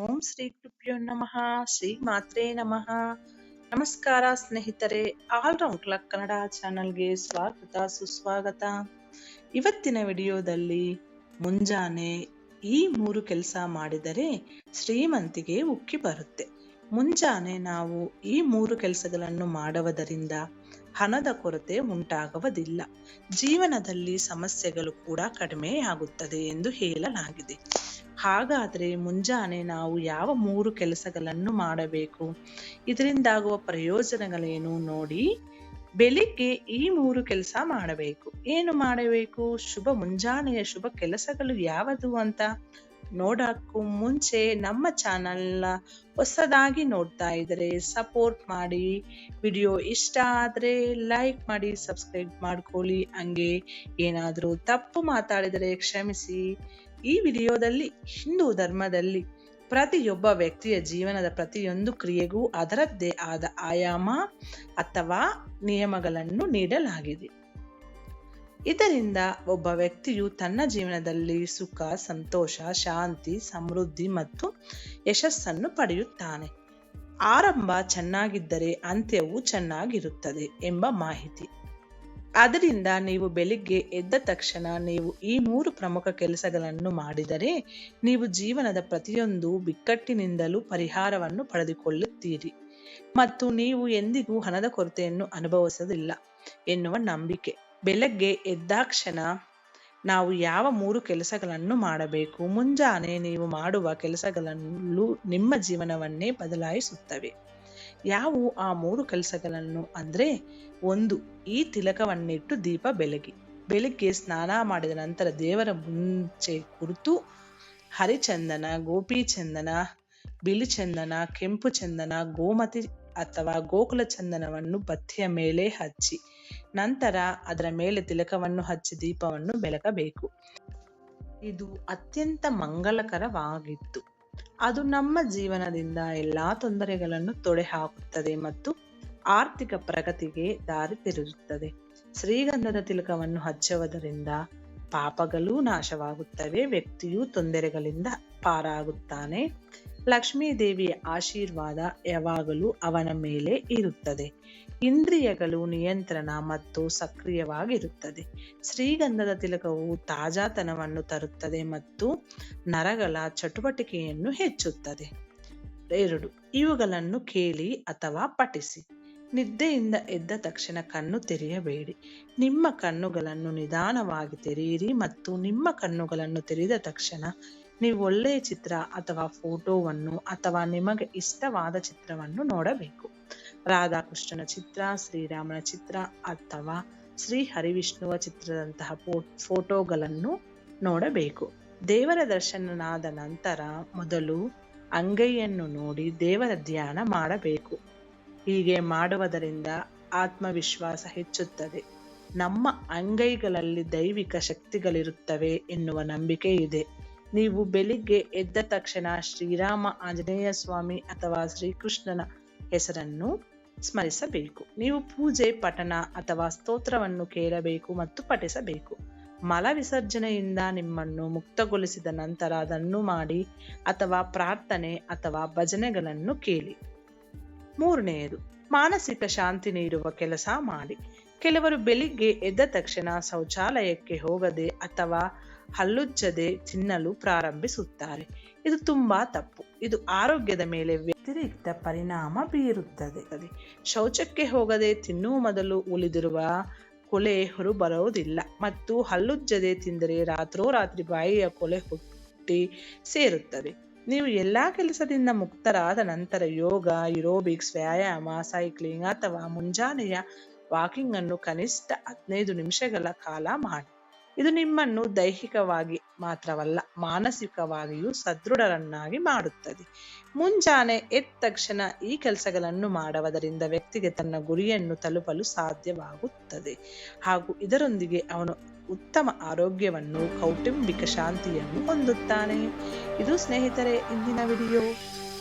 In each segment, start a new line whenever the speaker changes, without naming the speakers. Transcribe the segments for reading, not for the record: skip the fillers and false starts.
ಓಂ ಶ್ರೀ ಗುರುಭ್ಯೋ ನಮಃ. ಶ್ರೀ ಮಾತ್ರೇ ನಮಃ. ನಮಸ್ಕಾರ ಸ್ನೇಹಿತರೆ, ಆಲ್ರೌಂಡ್ ಕ್ಲಾಕ್ ಕನ್ನಡ ಚಾನಲ್ಗೆ ಸ್ವಾಗತ ಸುಸ್ವಾಗತ. ಇವತ್ತಿನ ವಿಡಿಯೋದಲ್ಲಿ ಮುಂಜಾನೆ ಈ 3 ಕೆಲಸ ಮಾಡಿದರೆ ಶ್ರೀಮಂತಿಗೆ ಉಕ್ಕಿ ಬರುತ್ತೆ. ಮುಂಜಾನೆ ನಾವು ಈ 3 ಕೆಲಸಗಳನ್ನು ಮಾಡುವುದರಿಂದ ಹಣದ ಕೊರತೆ ಉಂಟಾಗುವುದಿಲ್ಲ, ಜೀವನದಲ್ಲಿ ಸಮಸ್ಯೆಗಳು ಕೂಡ ಕಡಿಮೆಯಾಗುತ್ತದೆ ಎಂದು ಹೇಳಲಾಗಿದೆ. ಹಾಗಾದರೆ ಮುಂಜಾನೆ ನಾವು ಯಾವ 3 ಕೆಲಸಗಳನ್ನು ಮಾಡಬೇಕು, ಇದರಿಂದಾಗುವ ಪ್ರಯೋಜನಗಳೇನು ನೋಡಿ. ಬೆಳಿಗ್ಗೆ ಈ 3 ಕೆಲಸ ಮಾಡಬೇಕು. ಏನು ಮಾಡಬೇಕು? ಮುಂಜಾನೆಯ ಶುಭ ಕೆಲಸಗಳು ಯಾವುದು ಅಂತ ನೋಡಕ್ಕೂ ಮುಂಚೆ ನಮ್ಮ ಚಾನಲ್ನ ಹೊಸದಾಗಿ ನೋಡ್ತಾ ಇದ್ರೆ ಸಪೋರ್ಟ್ ಮಾಡಿ, ವಿಡಿಯೋ ಇಷ್ಟ ಆದ್ರೆ ಲೈಕ್ ಮಾಡಿ, ಸಬ್ಸ್ಕ್ರೈಬ್ ಮಾಡ್ಕೊಳ್ಳಿ. ಹಂಗೆ ಏನಾದರೂ ತಪ್ಪು ಮಾತಾಡಿದರೆ ಕ್ಷಮಿಸಿ. ಈ ವಿಡಿಯೋದಲ್ಲಿ ಹಿಂದೂ ಧರ್ಮದಲ್ಲಿ ಪ್ರತಿಯೊಬ್ಬ ವ್ಯಕ್ತಿಯ ಜೀವನದ ಪ್ರತಿಯೊಂದು ಕ್ರಿಯೆಗೂ ಅದರದ್ದೇ ಆದ ಆಯಾಮ ಅಥವಾ ನಿಯಮಗಳನ್ನು ನೀಡಲಾಗಿದೆ. ಇದರಿಂದ ಒಬ್ಬ ವ್ಯಕ್ತಿಯು ತನ್ನ ಜೀವನದಲ್ಲಿ ಸುಖ, ಸಂತೋಷ, ಶಾಂತಿ, ಸಮೃದ್ಧಿ ಮತ್ತು ಯಶಸ್ಸನ್ನು ಪಡೆಯುತ್ತಾನೆ. ಆರಂಭ ಚೆನ್ನಾಗಿದ್ದರೆ ಅಂತ್ಯವೂ ಚೆನ್ನಾಗಿರುತ್ತದೆ ಎಂಬ ಮಾಹಿತಿ. ಅದರಿಂದ ನೀವು ಬೆಳಿಗ್ಗೆ ಎದ್ದ ತಕ್ಷಣ ನೀವು ಈ 3 ಪ್ರಮುಖ ಕೆಲಸಗಳನ್ನು ಮಾಡಿದರೆ ನೀವು ಜೀವನದ ಪ್ರತಿಯೊಂದು ಬಿಕ್ಕಟ್ಟಿನಿಂದಲೂ ಪರಿಹಾರವನ್ನು ಪಡೆದುಕೊಳ್ಳುತ್ತೀರಿ ಮತ್ತು ನೀವು ಎಂದಿಗೂ ಹಣದ ಕೊರತೆಯನ್ನು ಅನುಭವಿಸೋದಿಲ್ಲ ಎನ್ನುವ ನಂಬಿಕೆ. ಬೆಳಗ್ಗೆ ಎದ್ದಾಕ್ಷಣ ನಾವು ಯಾವ 3 ಕೆಲಸಗಳನ್ನು ಮಾಡಬೇಕು? ಮುಂಜಾನೆ ನೀವು ಮಾಡುವ ಕೆಲಸಗಳು ನಿಮ್ಮ ಜೀವನವನ್ನೇ ಬದಲಾಯಿಸುತ್ತವೆ. ಯಾವುವು ಆ 3 ಕೆಲಸಗಳನ್ನು ಅಂದ್ರೆ, 1. ಈ ತಿಲಕವನ್ನಿಟ್ಟು ದೀಪ ಬೆಳಗಿ. ಬೆಳಿಗ್ಗೆ ಸ್ನಾನ ಮಾಡಿದ ನಂತರ ದೇವರ ಮುಂಚೆ ಕುರಿತು ಹರಿಚಂದನ, ಗೋಪಿ ಚಂದನ, ಬಿಳಿ ಚಂದನ, ಕೆಂಪು ಚಂದನ, ಗೋಮತಿ ಅಥವಾ ಗೋಕುಲ ಚಂದನವನ್ನು ಬತ್ತಿಯ ಮೇಲೆ ಹಚ್ಚಿ ನಂತರ ಅದರ ಮೇಲೆ ತಿಲಕವನ್ನು ಹಚ್ಚಿ ದೀಪವನ್ನು ಬೆಳಗಬೇಕು. ಇದು ಅತ್ಯಂತ ಮಂಗಲಕರವಾಗಿತ್ತು. ಅದು ನಮ್ಮ ಜೀವನದಿಂದ ಎಲ್ಲಾ ತೊಂದರೆಗಳನ್ನು ತೊಡೆಹಾಕುತ್ತದೆ ಮತ್ತು ಆರ್ಥಿಕ ಪ್ರಗತಿಗೆ ದಾರಿ ತೆರೆಯುತ್ತದೆ. ಶ್ರೀಗಂಧದ ತಿಲಕವನ್ನು ಹಚ್ಚುವುದರಿಂದ ಪಾಪಗಳೂ ನಾಶವಾಗುತ್ತವೆ, ವ್ಯಕ್ತಿಯು ತೊಂದರೆಗಳಿಂದ ಪಾರಾಗುತ್ತಾನೆ. ಲಕ್ಷ್ಮೀ ದೇವಿಯ ಆಶೀರ್ವಾದ ಯಾವಾಗಲೂ ಅವನ ಮೇಲೆ ಇರುತ್ತದೆ. ಇಂದ್ರಿಯಗಳು ನಿಯಂತ್ರಣ ಮತ್ತು ಸಕ್ರಿಯವಾಗಿರುತ್ತದೆ. ಶ್ರೀಗಂಧದ ತಿಲಕವು ತಾಜಾತನವನ್ನು ತರುತ್ತದೆ ಮತ್ತು ನರಗಳ ಚಟುವಟಿಕೆಯನ್ನು ಹೆಚ್ಚುತ್ತದೆ. 2. ಇವುಗಳನ್ನು ಕೇಳಿ ಅಥವಾ ಪಠಿಸಿ. ನಿದ್ದೆಯಿಂದ ಎದ್ದ ತಕ್ಷಣ ಕಣ್ಣು ತೆರೆಯಬೇಡಿ. ನಿಮ್ಮ ಕಣ್ಣುಗಳನ್ನು ನಿಧಾನವಾಗಿ ತೆರೆಯಿರಿ ಮತ್ತು ನಿಮ್ಮ ಕಣ್ಣುಗಳನ್ನು ತೆರೆದ ತಕ್ಷಣ ನೀವು ಒಳ್ಳೆಯ ಚಿತ್ರ ಅಥವಾ ಫೋಟೋವನ್ನು ಅಥವಾ ನಿಮಗೆ ಇಷ್ಟವಾದ ಚಿತ್ರವನ್ನು ನೋಡಬೇಕು. ರಾಧಾಕೃಷ್ಣನ ಚಿತ್ರ, ಶ್ರೀರಾಮನ ಚಿತ್ರ ಅಥವಾ ಶ್ರೀ ಹರಿವಿಷ್ಣುವ ಚಿತ್ರದಂತಹ ಫೋಟೋಗಳನ್ನು ನೋಡಬೇಕು. ದೇವರ ದರ್ಶನನಾದ ನಂತರ ಮೊದಲು ಅಂಗೈಯನ್ನು ನೋಡಿ ದೇವರ ಧ್ಯಾನ ಮಾಡಬೇಕು. ಹೀಗೆ ಮಾಡುವುದರಿಂದ ಆತ್ಮವಿಶ್ವಾಸ ಹೆಚ್ಚುತ್ತದೆ. ನಮ್ಮ ಅಂಗೈಗಳಲ್ಲಿ ದೈವಿಕ ಶಕ್ತಿಗಳಿರುತ್ತವೆ ಎನ್ನುವ ನಂಬಿಕೆ ಇದೆ. ನೀವು ಬೆಳಿಗ್ಗೆ ಎದ್ದ ತಕ್ಷಣ ಶ್ರೀರಾಮ, ಆಂಜನೇಯ ಸ್ವಾಮಿ ಅಥವಾ ಶ್ರೀಕೃಷ್ಣನ ಹೆಸರನ್ನು ಸ್ಮರಿಸಬೇಕು. ನೀವು ಪೂಜೆ, ಪಠಣ ಅಥವಾ ಸ್ತೋತ್ರವನ್ನು ಕೇಳಬೇಕು ಮತ್ತು ಪಠಿಸಬೇಕು. ಮಲ ವಿಸರ್ಜನೆಯಿಂದ ನಿಮ್ಮನ್ನು ಮುಕ್ತಗೊಳಿಸಿದ ನಂತರ ಅದನ್ನು ಮಾಡಿ ಅಥವಾ ಪ್ರಾರ್ಥನೆ ಅಥವಾ ಭಜನೆಗಳನ್ನು ಕೇಳಿ. 3ನೇದು, ಮಾನಸಿಕ ಶಾಂತಿ ನೀಡುವ ಕೆಲಸ ಮಾಡಿ. ಕೆಲವರು ಬೆಳಿಗ್ಗೆ ಎದ್ದ ತಕ್ಷಣ ಶೌಚಾಲಯಕ್ಕೆ ಹೋಗದೆ ಅಥವಾ ಹಲ್ಲುಜ್ಜದೆ ತಿನ್ನಲು ಪ್ರಾರಂಭಿಸುತ್ತಾರೆ. ಇದು ತುಂಬಾ ತಪ್ಪು. ಇದು ಆರೋಗ್ಯದ ಮೇಲೆ ವ್ಯತಿರಿಕ್ತ ಪರಿಣಾಮ ಬೀರುತ್ತದೆ. ಶೌಚಕ್ಕೆ ಹೋಗದೆ ತಿನ್ನುವ ಮೊದಲು ಉಳಿದಿರುವ ಕೊಳೆ ಹೊರಬರುವುದಿಲ್ಲ ಮತ್ತು ಹಲ್ಲುಜ್ಜದೆ ತಿಂದರೆ ರಾತ್ರೋರಾತ್ರಿ ಬಾಯಿಯ ಕೊಳೆ ಹುಟ್ಟಿ ಸೇರುತ್ತದೆ. ನೀವು ಎಲ್ಲಾ ಕೆಲಸದಿಂದ ಮುಕ್ತರಾದ ನಂತರ ಯೋಗ, ಏರೋಬಿಕ್ಸ್, ವ್ಯಾಯಾಮ, ಸೈಕ್ಲಿಂಗ್ ಅಥವಾ ಮುಂಜಾನೆಯ ವಾಕಿಂಗ್ ಅನ್ನು ಕನಿಷ್ಠ 15 ನಿಮಿಷಗಳ ಕಾಲ ಮಾಡಿ. ಇದು ನಿಮ್ಮನ್ನು ದೈಹಿಕವಾಗಿ ಮಾತ್ರವಲ್ಲ, ಮಾನಸಿಕವಾಗಿಯೂ ಸದೃಢರನ್ನಾಗಿ ಮಾಡುತ್ತದೆ. ಮುಂಜಾನೆ ಎದ್ದ ತಕ್ಷಣ ಈ ಕೆಲಸಗಳನ್ನು ಮಾಡುವುದರಿಂದ ವ್ಯಕ್ತಿಗೆ ತನ್ನ ಗುರಿಯನ್ನು ತಲುಪಲು ಸಾಧ್ಯವಾಗುತ್ತದೆ ಹಾಗೂ ಇದರೊಂದಿಗೆ ಅವನು ಉತ್ತಮ ಆರೋಗ್ಯವನ್ನು, ಕೌಟುಂಬಿಕ ಶಾಂತಿಯನ್ನು ಹೊಂದುತ್ತಾನೆ. ಇದು ಸ್ನೇಹಿತರೆ ಇಂದಿನ ವಿಡಿಯೋ.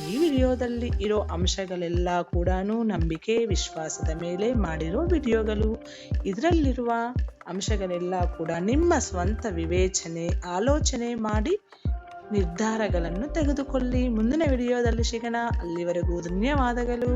ಈ ವಿಡಿಯೋದಲ್ಲಿ ಇರೋ ಅಂಶಗಳೆಲ್ಲ ಕೂಡ ನಂಬಿಕೆ, ವಿಶ್ವಾಸದ ಮೇಲೆ ಮಾಡಿರೋ ವಿಡಿಯೋಗಳು. ಇದರಲ್ಲಿರುವ ಅಂಶಗಳೆಲ್ಲ ಕೂಡ ನಿಮ್ಮ ಸ್ವಂತ ವಿವೇಚನೆ, ಆಲೋಚನೆ ಮಾಡಿ ನಿರ್ಧಾರಗಳನ್ನು ತೆಗೆದುಕೊಳ್ಳಿ. ಮುಂದಿನ ವಿಡಿಯೋದಲ್ಲಿ ಸಿಗೋಣ. ಅಲ್ಲಿವರೆಗೂ ಧನ್ಯವಾದಗಳು.